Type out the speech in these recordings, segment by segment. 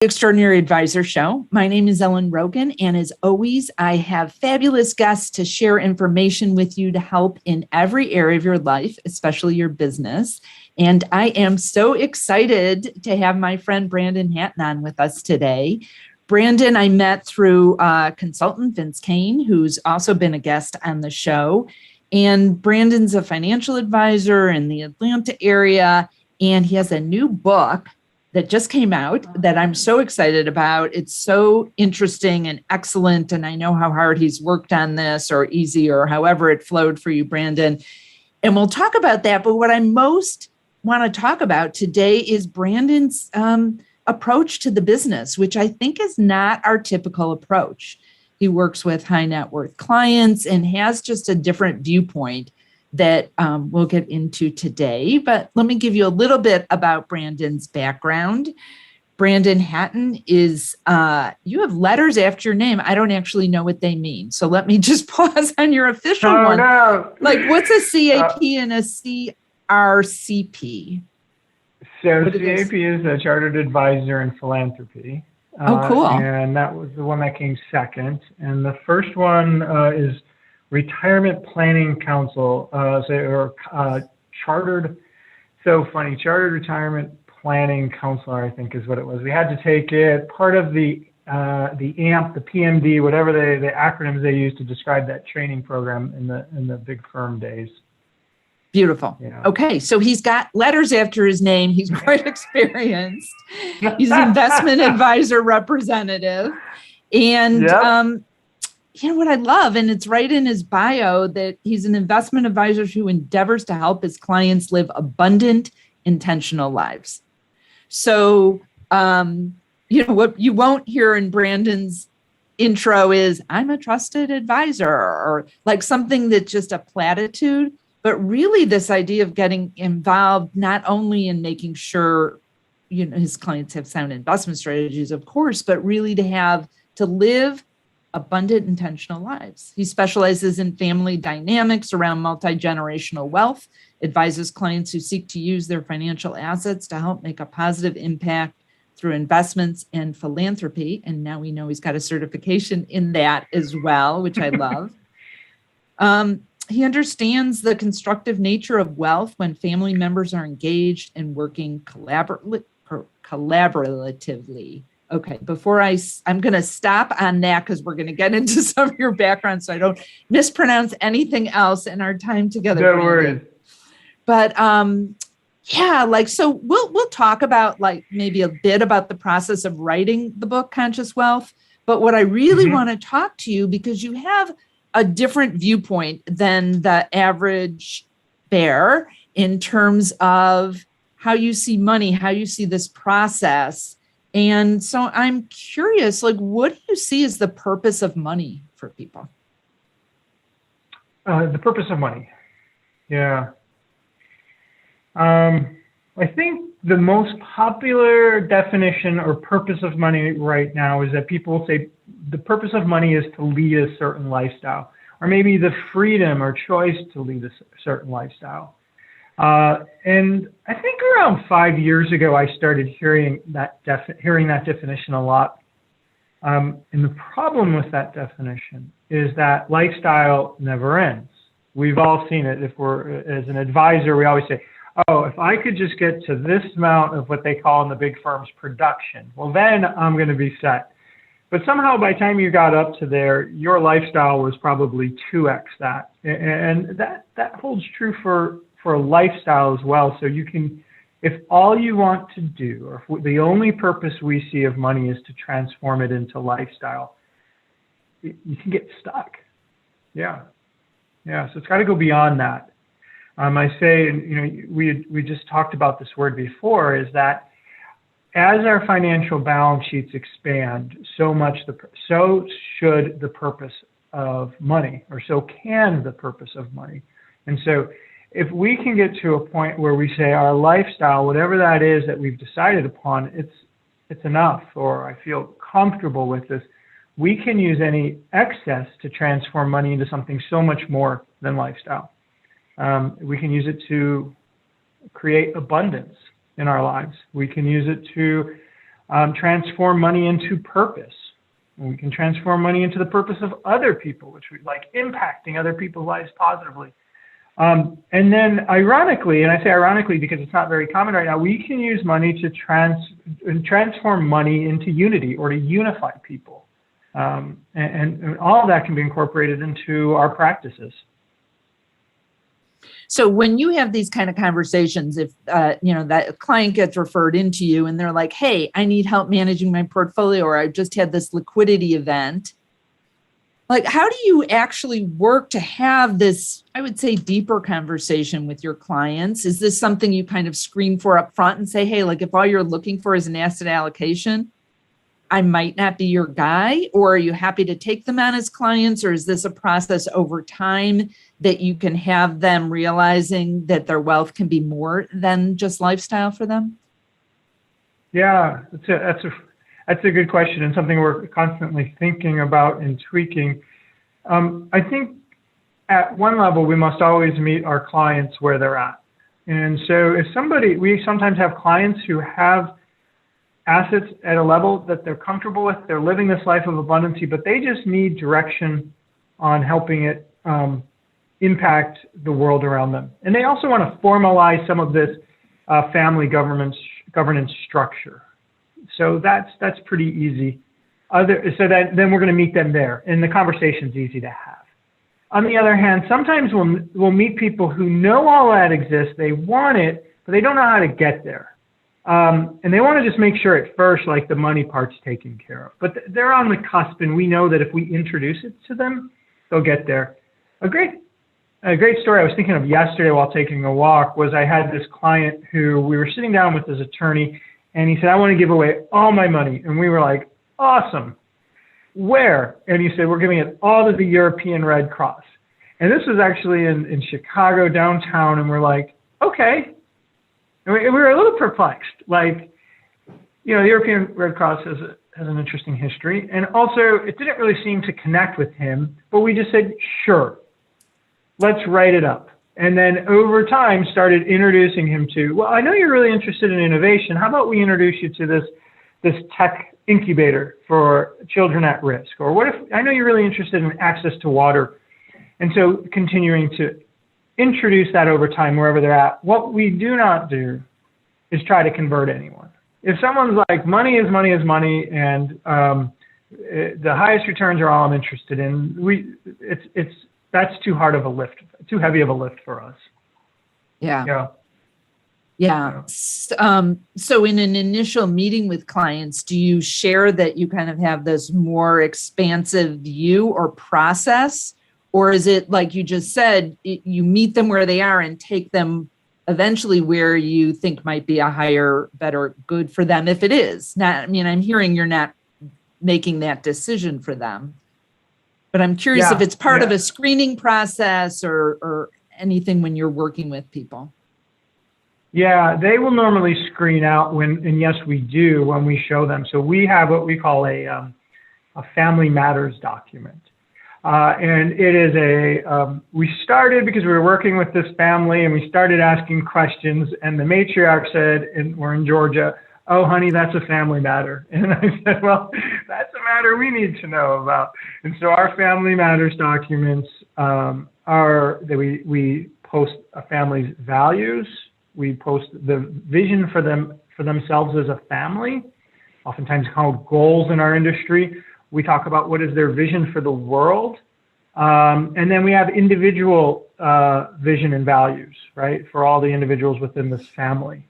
Extraordinary Advisor Show. My name is Ellen Rogin, and as always, I have fabulous guests to share information with you to help in every area of your life, especially your business. And I am so excited to have my friend Brandon Hatton on with us today. Brandon, I met through consultant Vince Kane, who's also been a guest on the show. And Brandon's a financial advisor in the Atlanta area, and he has a new book that just came out that I'm so excited about. It's so interesting and excellent. And I know how hard he's worked on this, or easy, or however it flowed for you, Brandon. And we'll talk about that. But what I most want to talk about today is Brandon's approach to the business, which I think is not our typical approach. He works with high net worth clients and has just a different viewpoint that we'll get into today. But let me give you a little bit about Brandon's background. Brandon Hatton is, you have letters after your name. I don't actually know what they mean. So let me just pause on your official one. No. Like, what's a CAP and a CRCP? So CAP is a Chartered Advisor in Philanthropy. Oh, cool. And that was the one that came second. And the first one is Retirement Planning Council, chartered, so funny, Chartered Retirement Planning Counselor, I think is what it was. We had to take it, part of the AMP, the PMD, whatever the acronyms they use to describe that training program in the big firm days. Beautiful. Yeah. Okay, so he's got letters after his name. He's quite experienced. He's an investment advisor representative. And yep. You know what I love, and it's right in his bio, that he's an investment advisor who endeavors to help his clients live abundant, intentional lives. So, you know, what you won't hear in Brandon's intro is, I'm a trusted advisor, or like something that's just a platitude, but really this idea of getting involved, not only in making sure, you know, his clients have sound investment strategies, of course, but really to live abundant, intentional lives. He specializes in family dynamics around multi-generational wealth, advises clients who seek to use their financial assets to help make a positive impact through investments and philanthropy. And now we know he's got a certification in that as well, which I love. He understands the constructive nature of wealth when family members are engaged and working collaboratively. Okay, before I'm going to stop on that because we're going to get into some of your background so I don't mispronounce anything else in our time together. No worries. But yeah, like, so we'll talk about like maybe a bit about the process of writing the book, Conscious Wealth. But what I really want to talk to you, because you have a different viewpoint than the average bear in terms of how you see money, how you see this process. And so I'm curious, like, what do you see as the purpose of money for people? The purpose of money. Yeah. I think the most popular definition or purpose of money right now is that people say the purpose of money is to lead a certain lifestyle, or maybe the freedom or choice to lead a certain lifestyle. And I think around 5 years ago, I started hearing that definition a lot. And the problem with that definition is that lifestyle never ends. We've all seen it. If we're, as an advisor, we always say, oh, if I could just get to this amount of what they call in the big firms production, well, then I'm going to be set. But somehow by the time you got up to there, your lifestyle was probably 2x that. And that holds true for a lifestyle as well. So you can, if all you want to do, or if the only purpose we see of money is to transform it into lifestyle, you can get stuck. Yeah. So it's got to go beyond that. I say, you know, we just talked about this word before, is that as our financial balance sheets expand, so should the purpose of money, or so can the purpose of money. And so if we can get to a point where we say our lifestyle, whatever that is that we've decided upon, it's enough, or I feel comfortable with this, we can use any excess to transform money into something so much more than lifestyle. We can use it to create abundance in our lives. We can use it to transform money into purpose. We can transform money into the purpose of other people, which we like, impacting other people's lives positively. And then ironically, and I say ironically because it's not very common right now, we can use money to transform money into unity or to unify people. And all of that can be incorporated into our practices. So when you have these kind of conversations, if that client gets referred into you and they're like, hey, I need help managing my portfolio, or I just had this liquidity event, like, how do you actually work to have this, I would say, deeper conversation with your clients? Is this something you kind of screen for up front and say, hey, like, if all you're looking for is an asset allocation, I might not be your guy? Or are you happy to take them on as clients? Or is this a process over time that you can have them realizing that their wealth can be more than just lifestyle for them? Yeah, that's a good question, and something we're constantly thinking about and tweaking. I think at one level, we must always meet our clients where they're at. And so we sometimes have clients who have assets at a level that they're comfortable with, they're living this life of abundance, but they just need direction on helping it impact the world around them. And they also want to formalize some of this family governance structure. So that's pretty easy. Then we're going to meet them there, and the conversation's easy to have. On the other hand, sometimes we'll meet people who know all that exists, they want it, but they don't know how to get there. And they want to just make sure at first, like, the money part's taken care of. But they're on the cusp, and we know that if we introduce it to them, they'll get there. A great story I was thinking of yesterday while taking a walk was I had this client who we were sitting down with his attorney, and he said, I want to give away all my money. And we were like, awesome. Where? And he said, we're giving it all to the European Red Cross. And this was actually in Chicago downtown, and we're like, okay. And we were a little perplexed. Like, the European Red Cross has an interesting history. And also, it didn't really seem to connect with him, but we just said, sure, let's write it up. And then over time started introducing him to, well, I know you're really interested in innovation. How about we introduce you to this tech incubator for children at risk? Or what if, I know you're really interested in access to water. And so continuing to introduce that over time wherever they're at. What we do not do is try to convert anyone. If someone's like, money is money is money, and the highest returns are all I'm interested in, that's too hard of a lift, too heavy of a lift for us. Yeah. So in an initial meeting with clients, do you share that you kind of have this more expansive view or process? Or is it like you just said, you meet them where they are and take them eventually where you think might be a higher, better good for them if it is? I'm hearing you're not making that decision for them. But I'm curious if it's part of a screening process or anything when you're working with people. Yeah, they will normally screen out and yes, we do when we show them. So we have what we call a family matters document. And it is we started because we were working with this family and we started asking questions, and the matriarch said, and we're in Georgia, oh, honey, that's a family matter. And I said, well, that's a matter we need to know about. And so our family matters documents are that we post a family's values. We post the vision for themselves as a family, oftentimes called goals in our industry. We talk about what is their vision for the world. And then we have individual vision and values, right, for all the individuals within this family.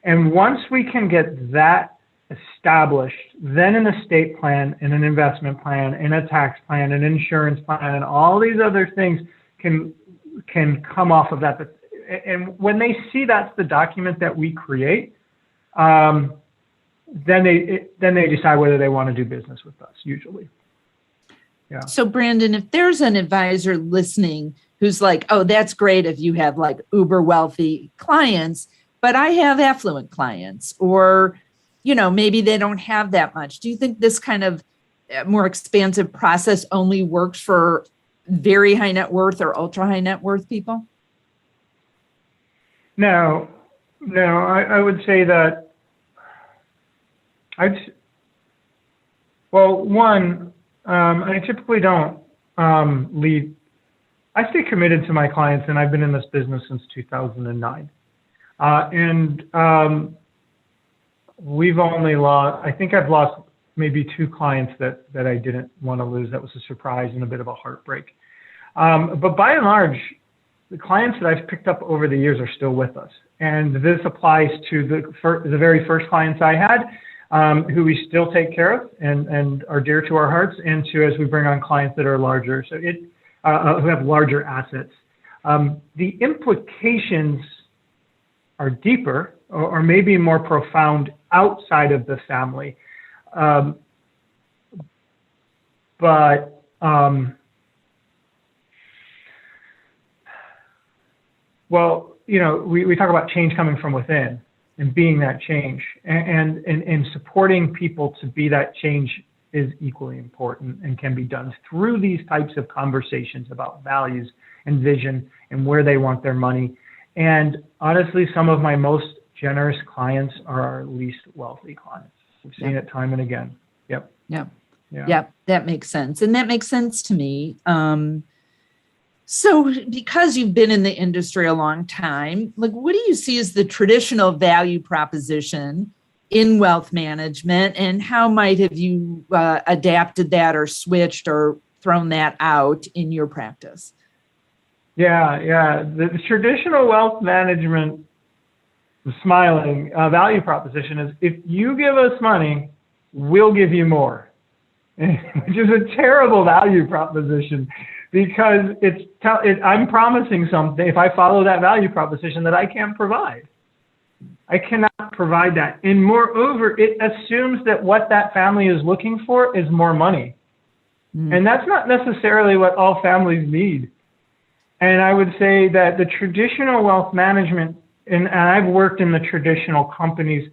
And once we can get that established, then an estate plan and an investment plan and a tax plan and insurance plan and all these other things can come off of that. And when they see that's the document that we create, then they decide whether they want to do business with us, usually. Yeah. So Brandon, if there's an advisor listening who's like, oh, that's great if you have like uber wealthy clients, but I have affluent clients, or, maybe they don't have that much. Do you think this kind of more expansive process only works for very high net worth or ultra high net worth people? No, I would say that Well, one, I typically don't lead. I stay committed to my clients, and I've been in this business since 2009. We've only lost, I think I've lost maybe 2 clients that I didn't want to lose. That was a surprise and a bit of a heartbreak. But by and large, the clients that I've picked up over the years are still with us. And this applies to the very first clients I had, who we still take care of and are dear to our hearts, and to as we bring on clients that are larger, so who have larger assets. The implications are deeper or maybe more profound outside of the family. Well, you know, we talk about change coming from within and being that change, and supporting people to be that change is equally important and can be done through these types of conversations about values and vision and where they want their money. And honestly, some of my most generous clients are our least wealthy clients. We've seen it time and again. Yep. Yep. Yeah. Yep. That makes sense. And that makes sense to me. So because you've been in the industry a long time, like, what do you see as the traditional value proposition in wealth management, and how might have you adapted that or switched or thrown that out in your practice? Yeah. The traditional wealth management smiling value proposition is, if you give us money, we'll give you more, which is a terrible value proposition, because I'm promising something, if I follow that value proposition, that I can't provide. I cannot provide that. And moreover, it assumes that what that family is looking for is more money. And that's not necessarily what all families need. And I would say that the traditional wealth management, and I've worked in the traditional companies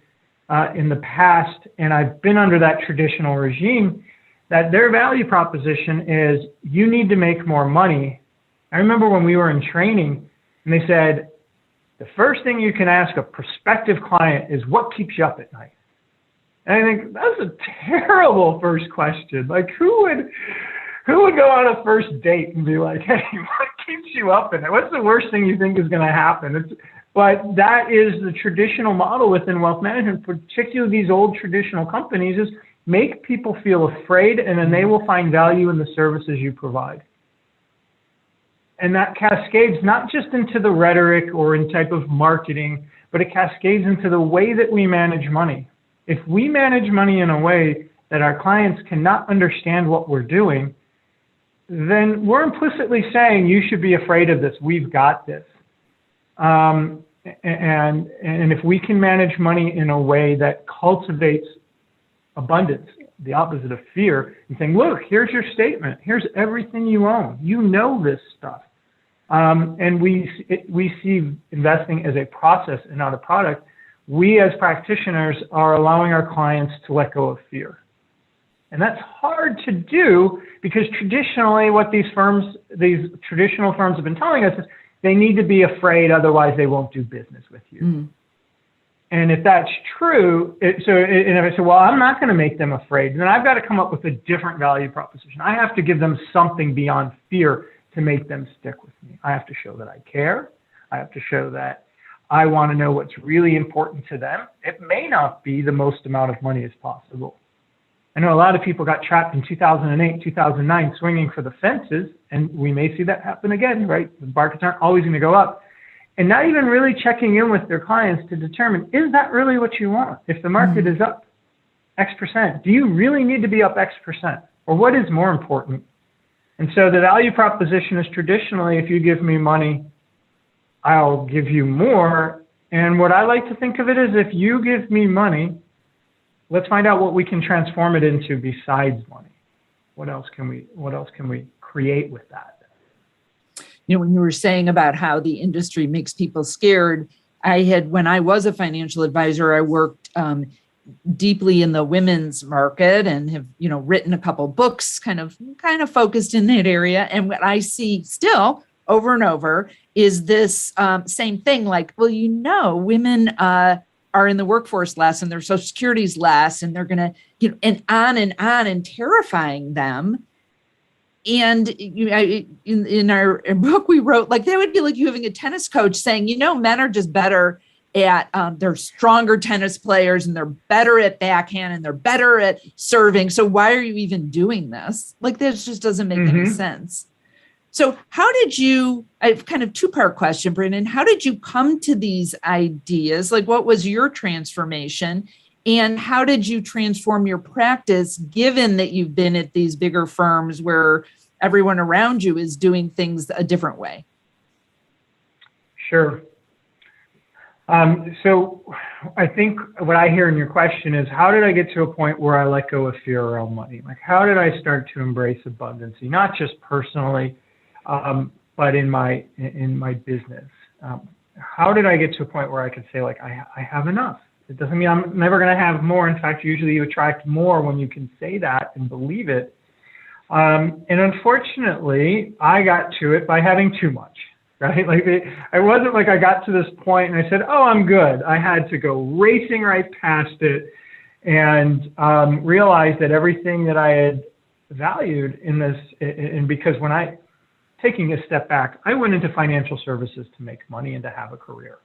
in the past, and I've been under that traditional regime, that their value proposition is, you need to make more money. I remember when we were in training, and they said, the first thing you can ask a prospective client is, what keeps you up at night? And I think that's a terrible first question. Like, who would go on a first date and be like, hey, what keeps you up at night? What's the worst thing you think is going to happen? But that is the traditional model within wealth management, particularly these old traditional companies, is make people feel afraid, and then they will find value in the services you provide. And that cascades not just into the rhetoric or in type of marketing, but it cascades into the way that we manage money. If we manage money in a way that our clients cannot understand what we're doing, then we're implicitly saying, you should be afraid of this. We've got this. And if we can manage money in a way that cultivates abundance, the opposite of fear, and saying, look, here's your statement. Here's everything you own. You know this stuff. And we see investing as a process and not a product. We as practitioners are allowing our clients to let go of fear. And that's hard to do, because traditionally what these traditional firms have been telling us is they need to be afraid, otherwise they won't do business with you. And if that's true, and if I say, well, I'm not going to make them afraid, then I've got to come up with a different value proposition. I have to give them something beyond fear to make them stick with me. I have to show that I care. I have to show that I want to know what's really important to them. It may not be the most amount of money as possible. I know a lot of people got trapped in 2008, 2009, swinging for the fences, and we may see that happen again, right? The markets aren't always going to go up. And not even really checking in with their clients to determine, is that really what you want? If the market is up X percent, do you really need to be up X percent? Or what is more important? And so the value proposition is traditionally, if you give me money, I'll give you more. And what I like to think of it is, if you give me money, let's find out what we can transform it into besides money. What else can we create with that? You know, when you were saying about how the industry makes people scared, when I was a financial advisor, I worked deeply in the women's market and have, written a couple books kind of focused in that area. And what I see still over and over is this same thing, like, well, women are in the workforce less and their social security is less and they're going to, and on and terrifying them. And in our book, we wrote like, that would be like you having a tennis coach saying, men are just better at, they're stronger tennis players and they're better at backhand and they're better at serving. So why are you even doing this? Like, this just doesn't make any sense. So how did you, I have kind of two-part question, Brandon, how did you come to these ideas? Like, what was your transformation? And how did you transform your practice, given that you've been at these bigger firms where everyone around you is doing things a different way? Sure. So I think what I hear in your question is, how did I get to a point where I let go of fear around money? Like, how did I start to embrace abundancy, not just personally, but in my business? How did I get to a point where I could say, like, I have enough? It doesn't mean I'm never going to have more. In fact, usually you attract more when you can say that and believe it. And unfortunately, I got to it by having too much, right? Like, it wasn't like I got to this point and I said, oh, I'm good. I had to go racing right past it and realize that everything that I had valued in this, and because taking a step back, I went into financial services to make money and to have a career.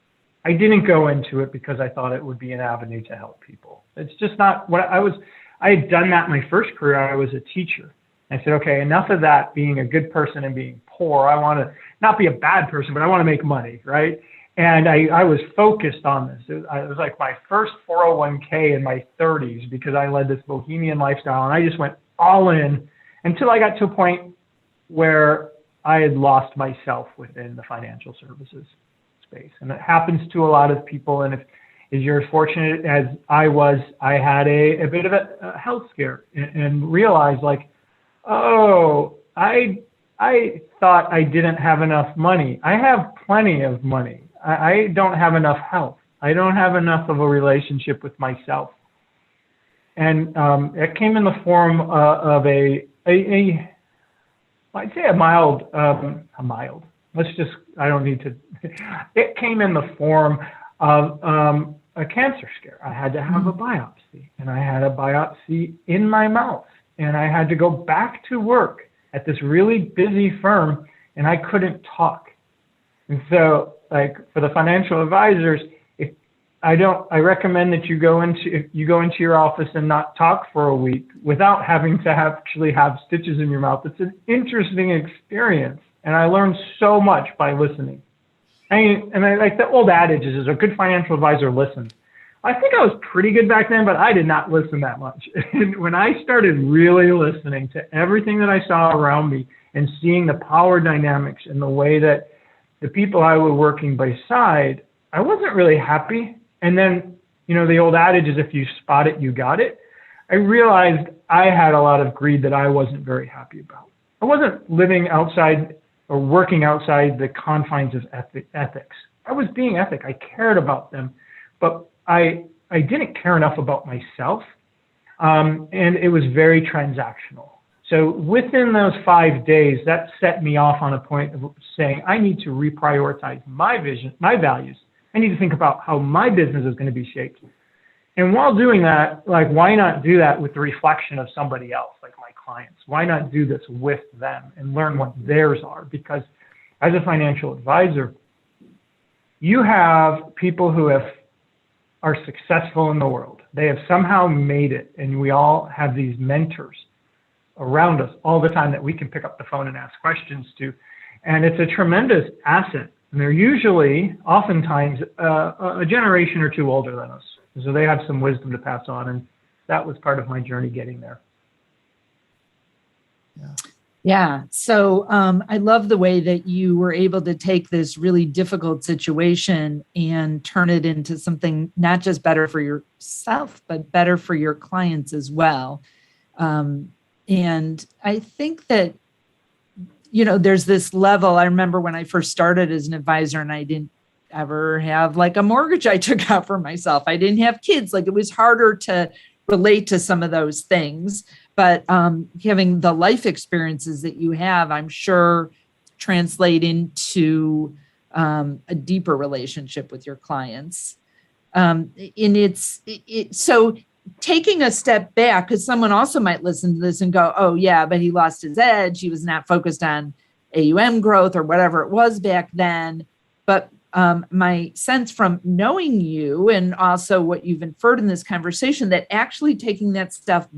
I didn't go into it because I thought it would be an avenue to help people. It's just not what I was. I had done that in my first career. I was a teacher. I said, okay, enough of that being a good person and being poor. I want to not be a bad person, but I want to make money, right? And I was focused on this. It was like my first 401k in my 30s because I led this bohemian lifestyle, and I just went all in until I got to a point where I had lost myself within the financial services space. And it happens to a lot of people. And if you're as fortunate as I was, I had a bit of a health scare and realized, like, oh, I thought I didn't have enough money. I have plenty of money. I don't have enough health. I don't have enough of a relationship with myself. And it came in the form of I'd say a mild, it came in the form of a cancer scare. I had to have a biopsy, and I had a biopsy in my mouth, and I had to go back to work at this really busy firm, and I couldn't talk. And so, like, for the financial advisors, I recommend that you go into your office and not talk for a week without having to actually have stitches in your mouth. It's an interesting experience, and I learned so much by listening. I like the old adage is a good financial advisor listens. I think I was pretty good back then, but I did not listen that much. And when I started really listening to everything that I saw around me and seeing the power dynamics and the way that the people I was working beside, I wasn't really happy. And then, the old adage is if you spot it, you got it. I realized I had a lot of greed that I wasn't very happy about. I wasn't living outside or working outside the confines of ethics. I was being ethic. I cared about them, but I didn't care enough about myself. And it was very transactional. So within those 5 days, that set me off on a point of saying, I need to reprioritize my vision, my values. I need to think about how my business is going to be shaped. And while doing that, like, why not do that with the reflection of somebody else, like my clients? Why not do this with them and learn what theirs are? Because as a financial advisor, you have people who are successful in the world. They have somehow made it, and we all have these mentors around us all the time that we can pick up the phone and ask questions to. And it's a tremendous asset. And they're usually, oftentimes, a generation or two older than us. So they have some wisdom to pass on. And that was part of my journey getting there. Yeah. So I love the way that you were able to take this really difficult situation and turn it into something not just better for yourself, but better for your clients as well. And I think that, there's this level. I remember when I first started as an advisor and I didn't ever have like a mortgage I took out for myself. I didn't have kids. Like, it was harder to relate to some of those things. But having the life experiences that you have, I'm sure, translate into a deeper relationship with your clients. So taking a step back, because someone also might listen to this and go, oh yeah, but he lost his edge. He was not focused on AUM growth or whatever it was back then. But my sense from knowing you and also what you've inferred in this conversation, that actually taking that step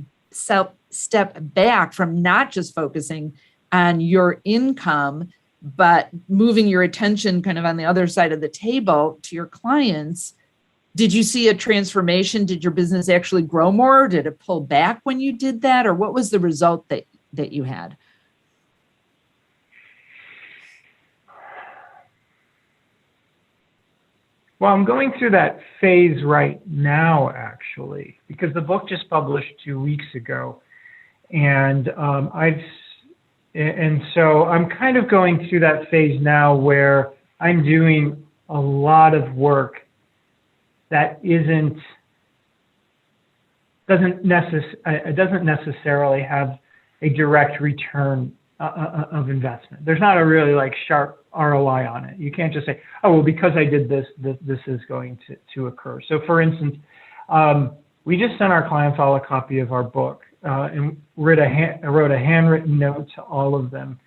back from not just focusing on your income, but moving your attention kind of on the other side of the table to your clients. Did you see a transformation? Did your business actually grow more? Did it pull back when you did that? Or what was the result that you had? Well, I'm going through that phase right now, actually, because the book just published 2 weeks ago. And so I'm kind of going through that phase now where I'm doing a lot of work that doesn't necessarily have a direct return of investment. There's not a really like sharp ROI on it. You can't just say, oh, well, because I did this is going to occur. So for instance, we just sent our clients all a copy of our book and wrote a handwritten note to all of them.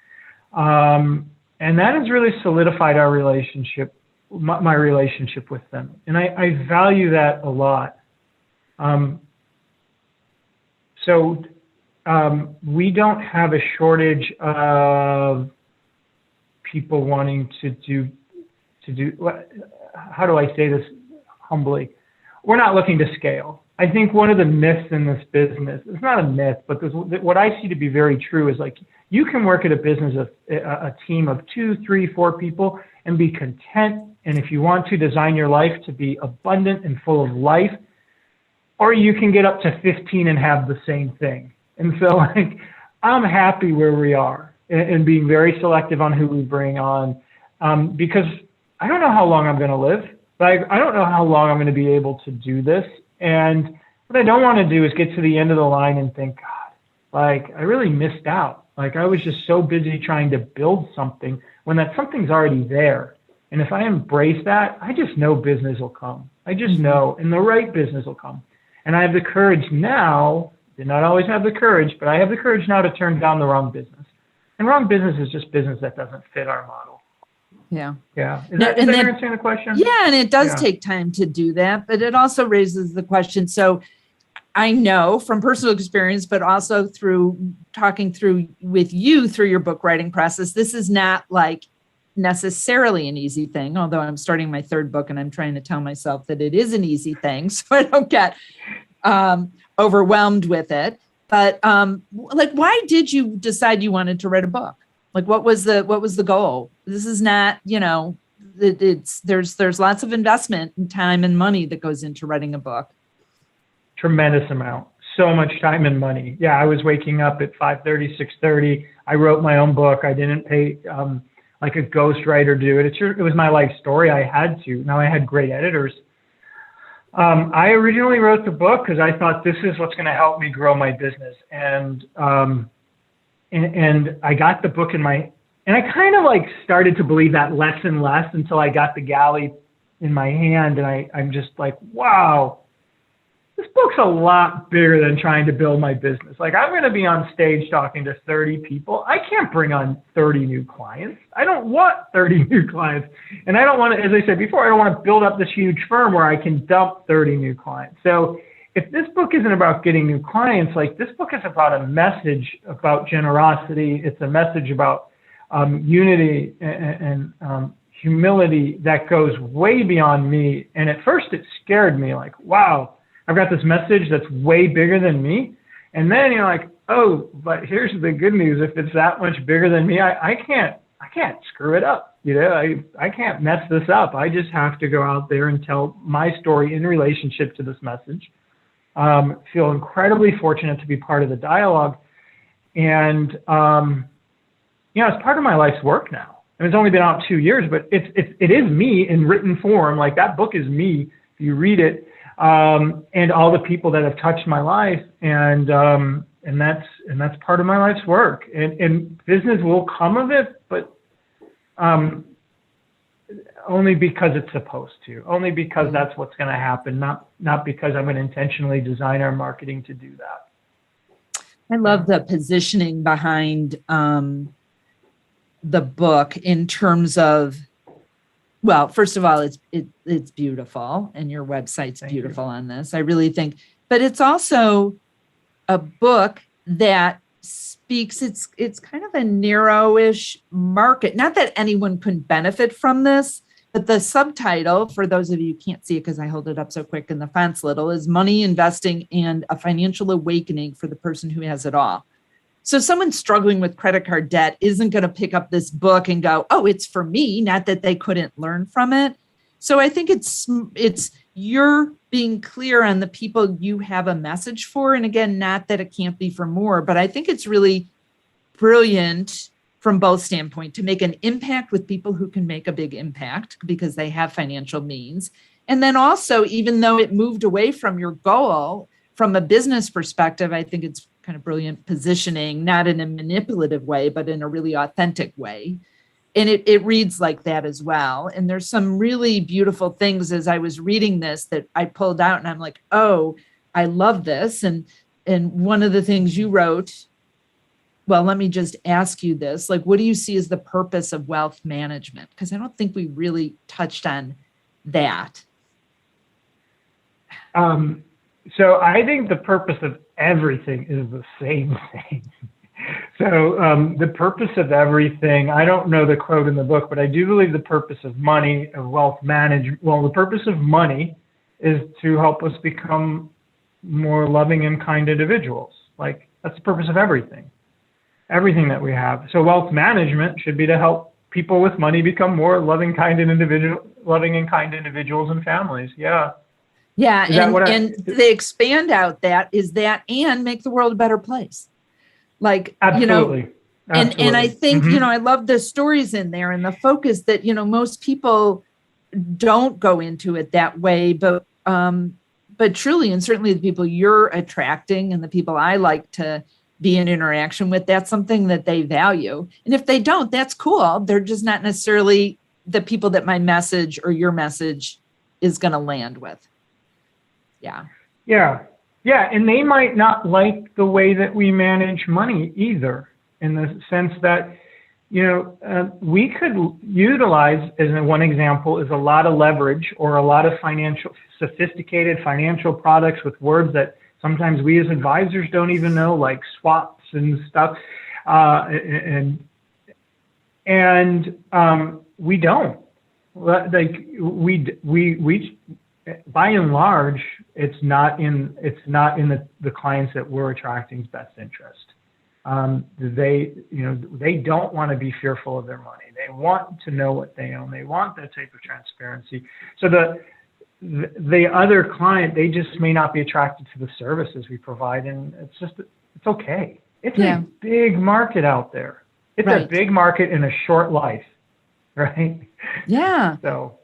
And that has really solidified our relationship, my relationship with them. And I value that a lot. So we don't have a shortage of people wanting to do, how do I say this humbly? We're not looking to scale. I think one of the myths in this business, it's not a myth, but what I see to be very true is like, you can work at a business of a team of 2, 3, 4 people and be content. And if you want to design your life to be abundant and full of life, or you can get up to 15 and have the same thing. And so like, I'm happy where we are and being very selective on who we bring on, because I don't know how long I'm going to live. Like, I don't know how long I'm going to be able to do this. And what I don't want to do is get to the end of the line and think, God, like, I really missed out. Like, I was just so busy trying to build something when that something's already there. And if I embrace that, I just know business will come. I just know, and the right business will come. And I have the courage now, did not always have the courage, but I have the courage now to turn down the wrong business. And wrong business is just business that doesn't fit our model. Yeah. Yeah. Is that answering the question? Yeah. And it does take time to do that, but it also raises the question. So I know from personal experience, but also through talking through with you through your book writing process, this is not like necessarily an easy thing, although I'm starting my 3rd book and I'm trying to tell myself that it is an easy thing so I don't get overwhelmed with it. But like, why did you decide you wanted to write a book? Like, what was the goal? This is not, there's lots of investment and time and money that goes into writing a book. Tremendous amount. So much time and money. Yeah, I was waking up at 5:30, 6:30. I wrote my own book. I didn't pay like a ghostwriter to do it. It was my life story. I had to. Now I had great editors. I originally wrote the book because I thought this is what's going to help me grow my business. And I got the book and I kind of like started to believe that less and less until I got the galley in my hand. And I'm just like, wow, this book's a lot bigger than trying to build my business. Like, I'm going to be on stage talking to 30 people. I can't bring on 30 new clients. I don't want 30 new clients. And I don't want to, as I said before, I don't want to build up this huge firm where I can dump 30 new clients. So if this book isn't about getting new clients, like, this book is about a message about generosity. It's a message about unity and humility that goes way beyond me. And at first it scared me, like, wow, I've got this message that's way bigger than me. And then you're like, oh, but here's the good news. If it's that much bigger than me, I can't screw it up. I can't mess this up. I just have to go out there and tell my story in relationship to this message. Feel incredibly fortunate to be part of the dialogue. And, it's part of my life's work now. And it's only been out 2 years, but it is me in written form. Like, that book is me. If you read it, and all the people that have touched my life, and that's part of my life's work. And business will come of it, but only because it's supposed to, only because that's what's going to happen, not because I'm going to intentionally design our marketing to do that. I love the positioning behind the book in terms of, well, first of all, it's beautiful, and your website's beautiful on this. I really think, but it's also a book that speaks, it's kind of a narrowish market. Not that anyone couldn't benefit from this, but the subtitle, for those of you who can't see it because I hold it up so quick and the font's little, is Money, Investing, and a Financial Awakening for the Person Who Has It All. So someone struggling with credit card debt isn't going to pick up this book and go, oh, it's for me, not that they couldn't learn from it. So I think it's you're being clear on the people you have a message for. And again, not that it can't be for more, but I think it's really brilliant from both standpoints to make an impact with people who can make a big impact because they have financial means. And then also, even though it moved away from your goal, from a business perspective, I think it's kind of brilliant positioning, not in a manipulative way, but in a really authentic way. And it reads like that as well. And there's some really beautiful things as I was reading this that I pulled out and I'm like, oh, I love this. And one of the things you wrote, well, let me just ask you this, like, what do you see as the purpose of wealth management? Because I don't think we really touched on that. So I think the purpose of everything is the same thing. So the purpose of everything, I don't know the quote in the book, but I do believe the purpose of money, of wealth management, well, the purpose of money is to help us become more loving and kind individuals. Like, that's the purpose of everything that we have. So wealth management should be to help people with money become more loving, kind individuals and families. Yeah. Yeah, and they expand out that is that and make the world a better place. Like, absolutely. And I think, I love the stories in there and the focus that, most people don't go into it that way, but truly, and certainly the people you're attracting and the people I like to be in interaction with, that's something that they value. And if they don't, that's cool. They're just not necessarily the people that my message or your message is going to land with. Yeah. Yeah. Yeah. And they might not like the way that we manage money either, in the sense that, we could utilize, as one example, is a lot of leverage or a lot of sophisticated financial products with words that sometimes we as advisors don't even know, like swaps and stuff. We don't. Like we by and large, it's not in the clients that we're attracting's best interest. They don't want to be fearful of their money. They want to know what they own. They want that type of transparency. So the other client, they just may not be attracted to the services we provide, and it's okay. It's a big market out there. It's a big market in a short life, right? Yeah. So.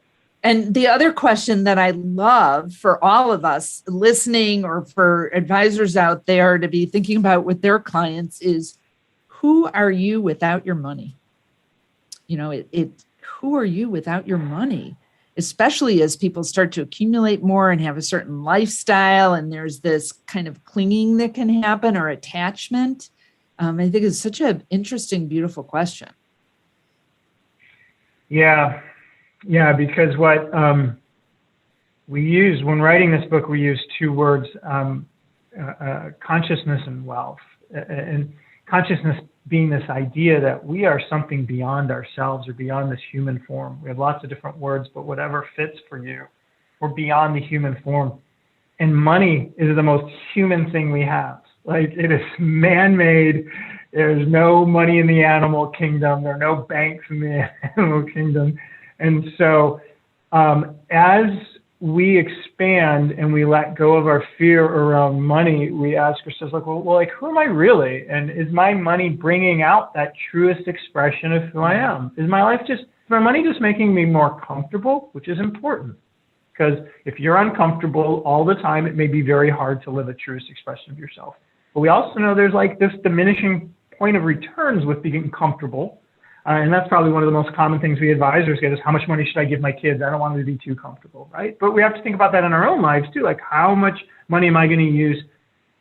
And the other question that I love for all of us listening or for advisors out there to be thinking about with their clients is, who are you without your money? Who are you without your money? Especially as people start to accumulate more and have a certain lifestyle, and there's this kind of clinging that can happen or attachment. I think it's such an interesting, beautiful question. Yeah. Yeah, because what we use when writing this book, we use two words, consciousness and wealth. And consciousness being this idea that we are something beyond ourselves or beyond this human form. We have lots of different words, but whatever fits for you. We're beyond the human form. And money is the most human thing we have. Like, it is man-made. There's no money in the animal kingdom. There are no banks in the animal kingdom. And so as we expand and we let go of our fear around money, we ask ourselves, like, who am I really? And is my money bringing out that truest expression of who I am? Is my money just making me more comfortable, which is important? Because if you're uncomfortable all the time, it may be very hard to live a truest expression of yourself. But we also know there's like this diminishing point of returns with being comfortable. And that's probably one of the most common things we advisors get is how much money should I give my kids? I don't want them to be too comfortable, right? But we have to think about that in our own lives too. Like how much money am I going to use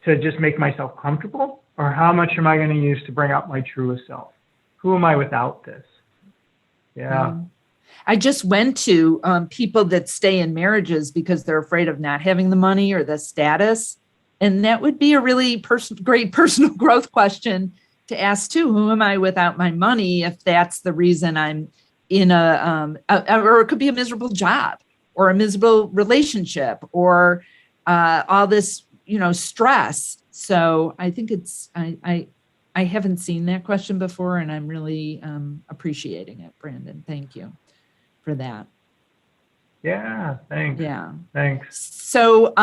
to just make myself comfortable? Or how much am I going to use to bring out my truest self? Who am I without this? Yeah. I just went to people that stay in marriages because they're afraid of not having the money or the status. And that would be a really great personal growth question to ask too. Who am I without my money? If that's the reason I'm in or it could be a miserable job or a miserable relationship or all this, stress. So I think I haven't seen that question before, and I'm really appreciating it, Brandon. Thank you for that. Yeah, thanks. Yeah. Thanks. So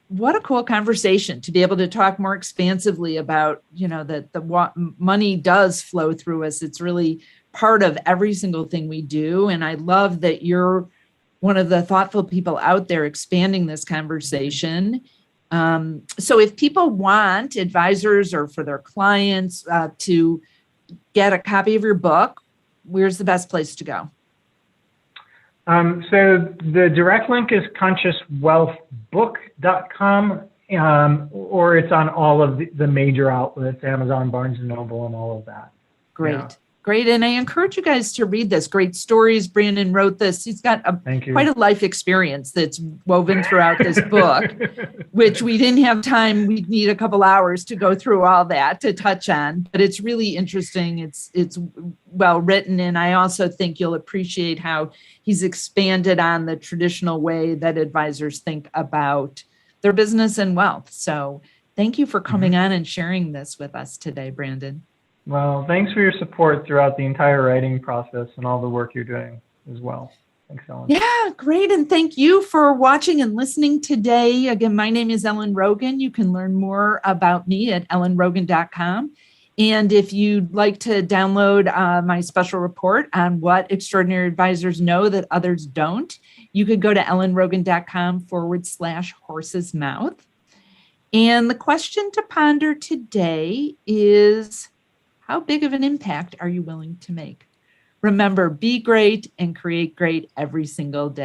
what a cool conversation to be able to talk more expansively about, that the money does flow through us. It's really part of every single thing we do. And I love that you're one of the thoughtful people out there expanding this conversation. So if people want advisors or for their clients to get a copy of your book, where's the best place to go? So the direct link is consciouswealthbook.com, or it's on all of the major outlets, Amazon, Barnes & Noble, and all of that. Great. Yeah. Great. And I encourage you guys to read this. Great stories. Brandon wrote this. He's got quite a life experience that's woven throughout this book, which we didn't have time. We'd need a couple hours to go through all that to touch on, but it's really interesting. It's well written. And I also think you'll appreciate how he's expanded on the traditional way that advisors think about their business and wealth. So thank you for coming on and sharing this with us today, Brandon. Well, thanks for your support throughout the entire writing process and all the work you're doing as well. Thanks, Ellen. Yeah, great. And thank you for watching and listening today. Again, my name is Ellen Rogin. You can learn more about me at ellenrogin.com. And if you'd like to download my special report on what extraordinary advisors know that others don't, you could go to ellenrogin.com/horse's mouth. And the question to ponder today is, how big of an impact are you willing to make? Remember, be great and create great every single day.